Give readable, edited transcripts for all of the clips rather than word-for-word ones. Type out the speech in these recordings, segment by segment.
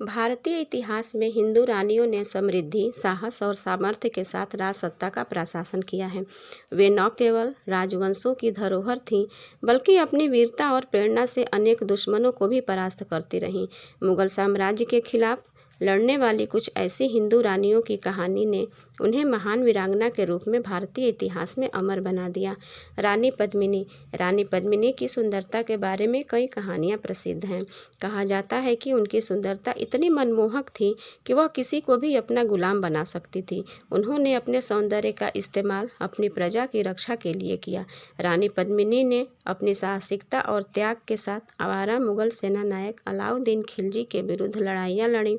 भारतीय इतिहास में हिंदू रानियों ने समृद्धि, साहस और सामर्थ्य के साथ राजसत्ता का प्रशासन किया है। वे न केवल राजवंशों की धरोहर थीं, बल्कि अपनी वीरता और प्रेरणा से अनेक दुश्मनों को भी परास्त करती रहीं। मुगल साम्राज्य के खिलाफ लड़ने वाली कुछ ऐसी हिंदू रानियों की कहानी ने उन्हें महान वीरांगना के रूप में भारतीय इतिहास में अमर बना दिया। रानी पद्मिनी की सुंदरता के बारे में कई कहानियां प्रसिद्ध हैं। कहा जाता है कि उनकी सुंदरता इतनी मनमोहक थी कि वह किसी को भी अपना गुलाम बना सकती थी। उन्होंने अपने सौंदर्य का इस्तेमाल अपनी प्रजा की रक्षा के लिए किया। रानी पद्मिनी ने अपनी साहसिकता और त्याग के साथ आवारा मुगल सेनानायक अलाउद्दीन खिलजी के विरुद्ध लड़ाइयाँ लड़ी।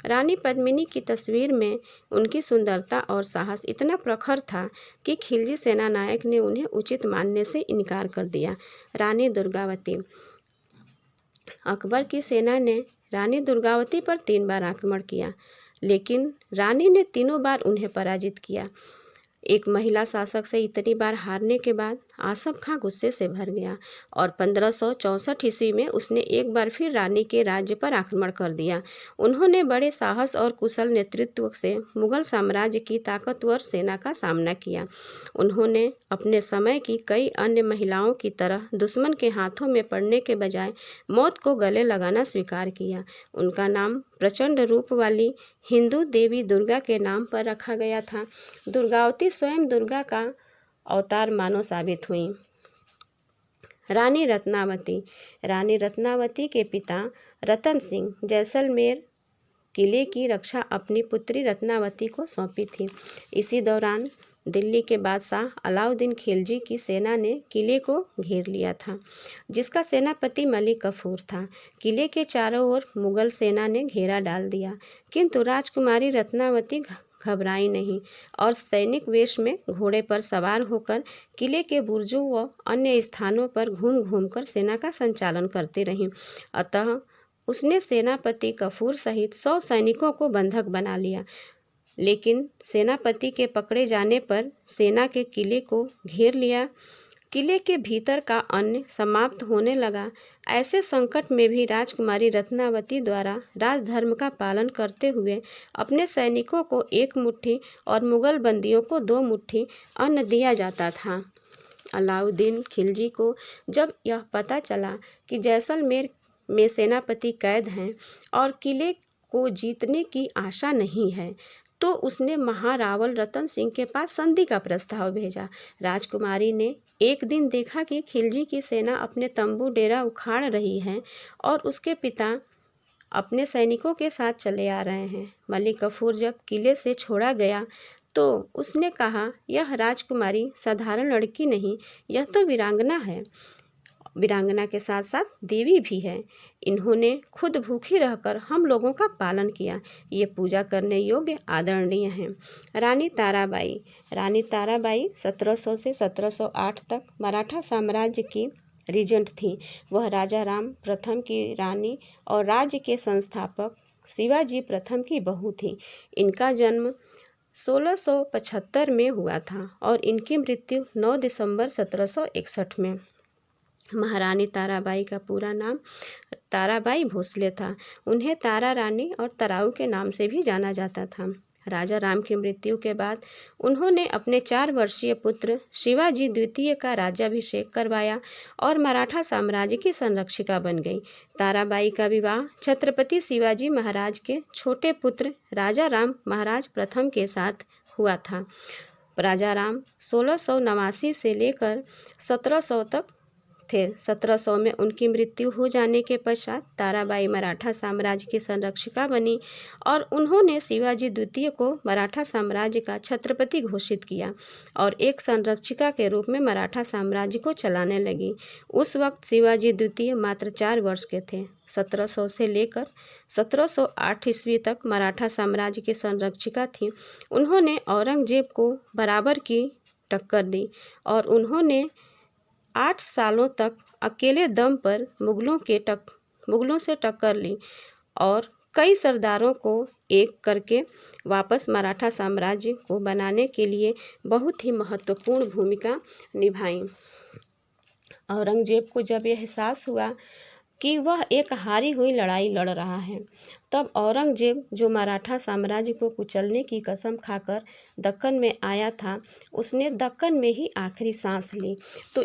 रानी पद्मिनी की तस्वीर में उनकी सुंदरता और साहस इतना प्रखर था कि खिलजी सेनानायक ने उन्हें उचित मानने से इनकार कर दिया। रानी दुर्गावती। अकबर की सेना ने रानी दुर्गावती पर 3 बार आक्रमण किया, लेकिन रानी ने तीनों बार उन्हें पराजित किया। एक महिला शासक से इतनी बार हारने के बाद आसफ खां गुस्से से भर गया और 1564 ईस्वी में उसने एक बार फिर रानी के राज्य पर आक्रमण कर दिया। उन्होंने बड़े साहस और कुशल नेतृत्व से मुगल साम्राज्य की ताकतवर सेना का सामना किया। उन्होंने अपने समय की कई अन्य महिलाओं की तरह दुश्मन के हाथों में पड़ने के बजाय मौत को गले लगाना स्वीकार किया। उनका नाम प्रचंड रूप वाली हिंदू देवी दुर्गा के नाम पर रखा गया था। दुर्गावती स्वयं दुर्गा का अवतार मानो साबित हुई। रानी रत्नावती के पिता रतन सिंह जैसलमेर किले की रक्षा अपनी पुत्री रत्नावती को सौंपी थी। इसी दौरान दिल्ली के बादशाह अलाउद्दीन खिलजी की सेना ने किले को घेर लिया था, जिसका सेनापति मलिक कफूर था। किले के चारों ओर मुगल सेना ने घेरा डाल दिया, किंतु राजकुमारी रत्नावती घबराई नहीं और सैनिक वेश में घोड़े पर सवार होकर किले के बुर्जों व अन्य स्थानों पर घूम घूमकर सेना का संचालन करती रहीं। अतः उसने सेनापति कफूर सहित 100 सैनिकों को बंधक बना लिया, लेकिन सेनापति के पकड़े जाने पर सेना के किले को घेर लिया। किले के भीतर का अन्न समाप्त होने लगा। ऐसे संकट में भी राजकुमारी रत्नावती द्वारा राजधर्म का पालन करते हुए अपने सैनिकों को 1 मुट्ठी और मुगल बंदियों को 2 मुट्ठी अन्न दिया जाता था। अलाउद्दीन खिलजी को जब यह पता चला कि जैसलमेर में सेनापति कैद हैं और किले को जीतने की आशा नहीं है, तो उसने महारावल रतन सिंह के पास संधि का प्रस्ताव भेजा। राजकुमारी ने एक दिन देखा कि खिलजी की सेना अपने तंबू डेरा उखाड़ रही है और उसके पिता अपने सैनिकों के साथ चले आ रहे हैं। मलिक कफूर जब किले से छोड़ा गया तो उसने कहा, यह राजकुमारी साधारण लड़की नहीं, यह तो वीरांगना है। वीरांगना के साथ साथ देवी भी है। इन्होंने खुद भूखी रहकर हम लोगों का पालन किया। ये पूजा करने योग्य आदरणीय हैं। रानी ताराबाई 1700 से 1708 तक मराठा साम्राज्य की रीजेंट थी। वह राजा राम प्रथम की रानी और राज्य के संस्थापक शिवाजी प्रथम की बहू थी। इनका जन्म 1675 में हुआ था और इनकी मृत्यु 9 दिसंबर 1761 में। महारानी ताराबाई का पूरा नाम ताराबाई भोसले था। उन्हें तारा रानी और तराऊ के नाम से भी जाना जाता था। राजा राम की मृत्यु के बाद उन्होंने अपने 4 वर्षीय पुत्र शिवाजी द्वितीय का राज्याभिषेक करवाया और मराठा साम्राज्य की संरक्षिका बन गई। ताराबाई का विवाह छत्रपति शिवाजी महाराज के छोटे पुत्र राजा राम महाराज प्रथम के साथ हुआ था। राजा राम 1689 से लेकर 1700 तक थे। 1700 में उनकी मृत्यु हो जाने के पश्चात ताराबाई मराठा साम्राज्य की संरक्षिका बनी और उन्होंने शिवाजी द्वितीय को मराठा साम्राज्य का छत्रपति घोषित किया और एक संरक्षिका के रूप में मराठा साम्राज्य को चलाने लगी। उस वक्त शिवाजी द्वितीय मात्र 4 वर्ष के थे। 1700 से लेकर 1708 ईस्वी तक मराठा साम्राज्य की संरक्षिका थी। उन्होंने औरंगजेब को बराबर की टक्कर दी और उन्होंने 8 सालों तक अकेले दम पर मुगलों से टक्कर ली और कई सरदारों को एक करके वापस मराठा साम्राज्य को बनाने के लिए बहुत ही महत्वपूर्ण भूमिका निभाई। औरंगजेब को जब यह एहसास हुआ कि वह एक हारी हुई लड़ाई लड़ रहा है। तब औरंगजेब, जो मराठा साम्राज्य को कुचलने की कसम खाकर दक्कन में आया था, उसने दक्कन में ही आखिरी सांस ली। तो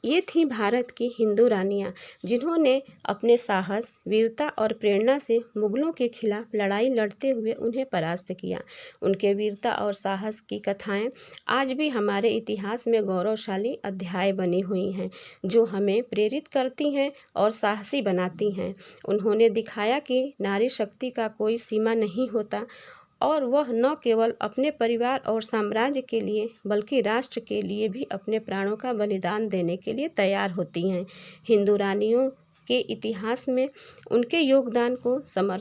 ये थी भारत की हिंदू रानियां, जिन्होंने अपने साहस, वीरता और प्रेरणा से मुगलों के खिलाफ लड़ाई लड़ते हुए उन्हें परास्त किया। उनके वीरता और साहस की कथाएं आज भी हमारे इतिहास में गौरवशाली अध्याय बनी हुई हैं, जो हमें प्रेरित करती हैं और साहसी बनाती हैं। उन्होंने दिखाया कि नारी शक्ति का कोई सीमा नहीं होता और वह न केवल अपने परिवार और साम्राज्य के लिए बल्कि राष्ट्र के लिए भी अपने प्राणों का बलिदान देने के लिए तैयार होती हैं। हिंदू रानियों के इतिहास में उनके योगदान को समर्थ